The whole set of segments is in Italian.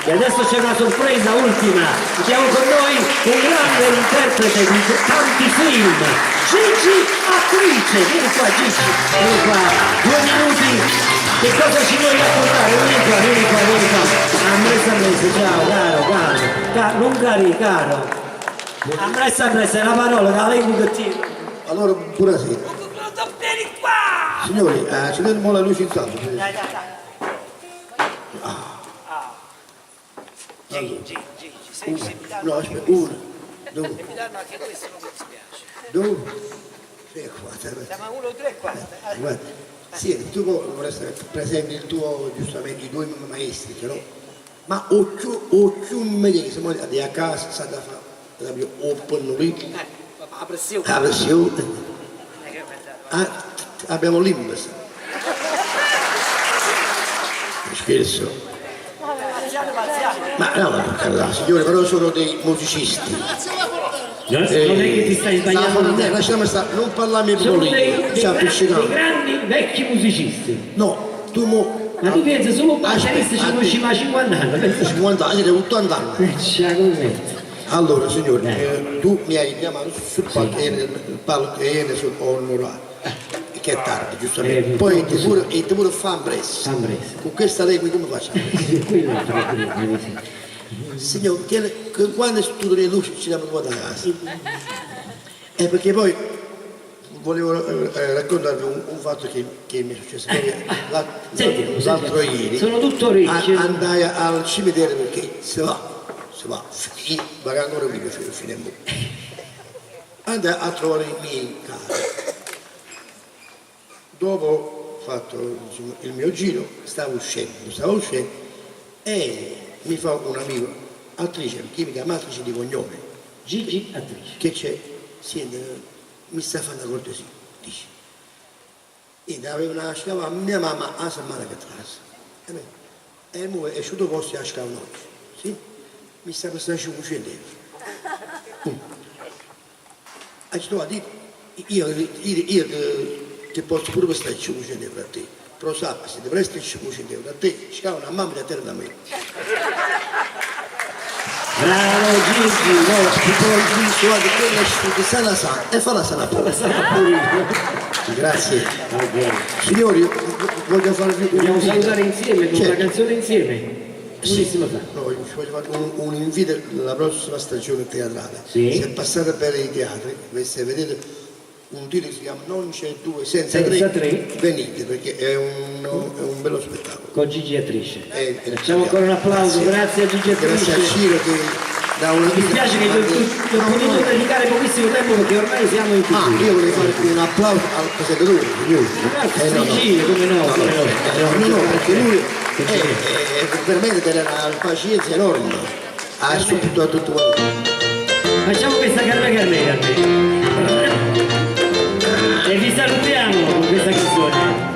E adesso c'è una sorpresa ultima. Abbiamo con noi un grande interprete di tanti film, Gigi Attrice. Vieni qua Gigi, vieni qua. 2 minuti. Che cosa ci vuoi raccontare? Vieni qua, vieni qua, vieni qua. Ambresse, ciao, caro. Non cari, caro. Ambresse, è la parola, la lingua che ti... Allora, buonasera. Vieni qua! Signori, ci vediamo la luce in salvo. Dai. Gigi, sei No, aspetta, 1, 2. Se mi danno anche questo non mi dispiace. 2, 3, 4. Siamo 1, 3, 4. Guarda, sì, tu vorresti presente il tuo, giustamente, i tuoi maestri, no? Ma o più meglio che siamo andati a casa, sta da fare, proprio open lì. La pressione. La pressione. Abbiamo l'imbus. Scherzo. Ma no, signore, però sono dei musicisti. Non è che ti stai sbagliando. Lasciamo stare, non parlarmi Sono di dei politico. grandi vecchi musicisti. No, tu mo... Ma tu pensi solo batteristi ci conosci ma 50 anni? 50 anni, 80 anni. Allora, signore, tu mi hai chiamato sul palco e ne sono onorato. Che è tardi, giustamente. Poi ti pure fa Ambresse. Con questa lei come facciamo? Signore, quando studio le luci ci diamo da casa. Perché poi volevo raccontarvi un fatto che mi è successo l'altro ieri. Sono tutto orecchie. Andai al cimitero perché si va. Magari ancora mi finemmo. Andai a trovare i miei cari. Dopo ho fatto il mio giro, stavo uscendo e mi fa un amico, attrice, che mi chiama attrice di cognome. Gigi Attrice. Che c'è? Senti, mi sta facendo una cortesia, dice. E aveva una scava, mia mamma a settimana che trasa. E mo è uscito posto a scava oggi. Sì? Mi sta passando 500 euro. Ha detto, io ti posso pure prestare 500 euro a te, però sappi, se ti presto 500 euro a te, scava una mamma da terra da me. Bravo Gigi, no, ti guarda, quella che sa la sa, e fa la sana pure. Grazie. Signori, voglio farvi vogliamo salutare insieme con una canzone insieme. Buonissimo. No, vi voglio fare un invito alla prossima stagione teatrale. Sì. Se passate per i teatri, se vedete un titolo che si chiama Non c'è due senza tre, venite perché è un bello spettacolo. Con Gigi Attrice. Facciamo ancora un applauso, grazie a Gigi Attrice. Grazie a Ciro che da una Mi dispiace che ti ho potuto dedicare pochissimo tempo perché ormai siamo in chiusura. Io volevo fare un applauso al presentatore, signore. Gigi, come no? No, perché lui veramente della una pazienza enorme. Ha subito a tutto quanto. Facciamo questa carne. E vi salutiamo con questa canzone.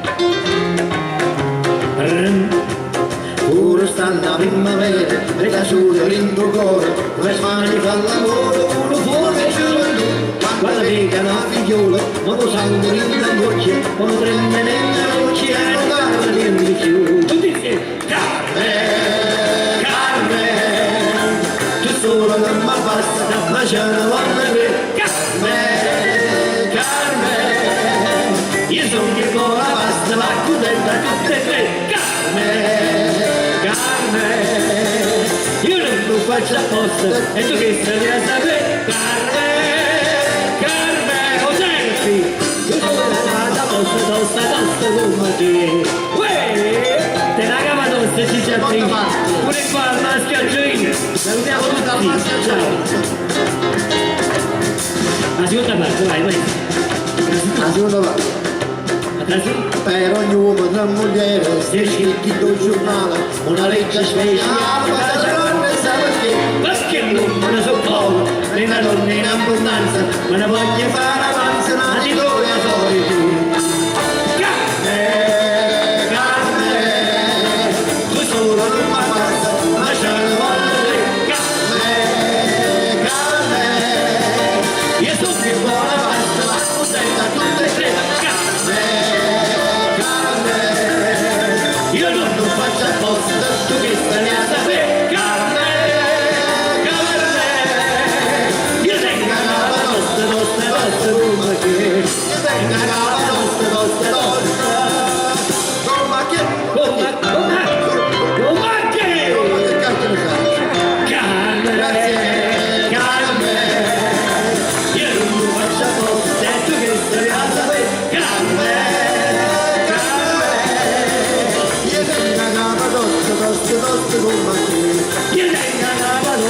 Pure sta la primavera, le casure in tuo cuore, le mani fa lavoro, uno fuori e giù. Quando venga la figliola, quando sangue in le gocce, quando prende nella noce, e non guarda niente di più. Tutti insieme. Carmen, tu solo non mi basta, ma c'è una donna che Carmen, io sono che con la pasta, la cudetta, tutte e tre. Carmen, io non lo faccio apposta, e tu che stai a sapere? Carmen, o senti? Tu non la tosta come te. Te la cava tosta ci c'è pure qua al maschio a gioire. Salutiamo tutti, ciao. La seconda parte, vai. La seconda parte. Per ogni uomo tra mogliere, se scritto il giornale, una legge speciale, perché non me ne sopporto, le donne in abbondanza, me ne voglio fare avanza, ma di dove a fuori tu. Carmen, tu solo non mi basta, ma c'è una volta te. Carmen, io sono più buona pasta, ma contenta tutte e tre. Io non lo faccio apposta, tu che stai a sapere.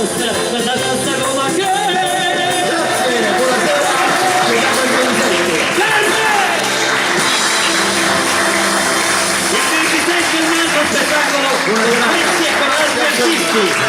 nostra, la nostra Roma che... Grazie, buonasera, vediamo il 27. Il 26 gennaio spettacolo con questi e con altri artisti.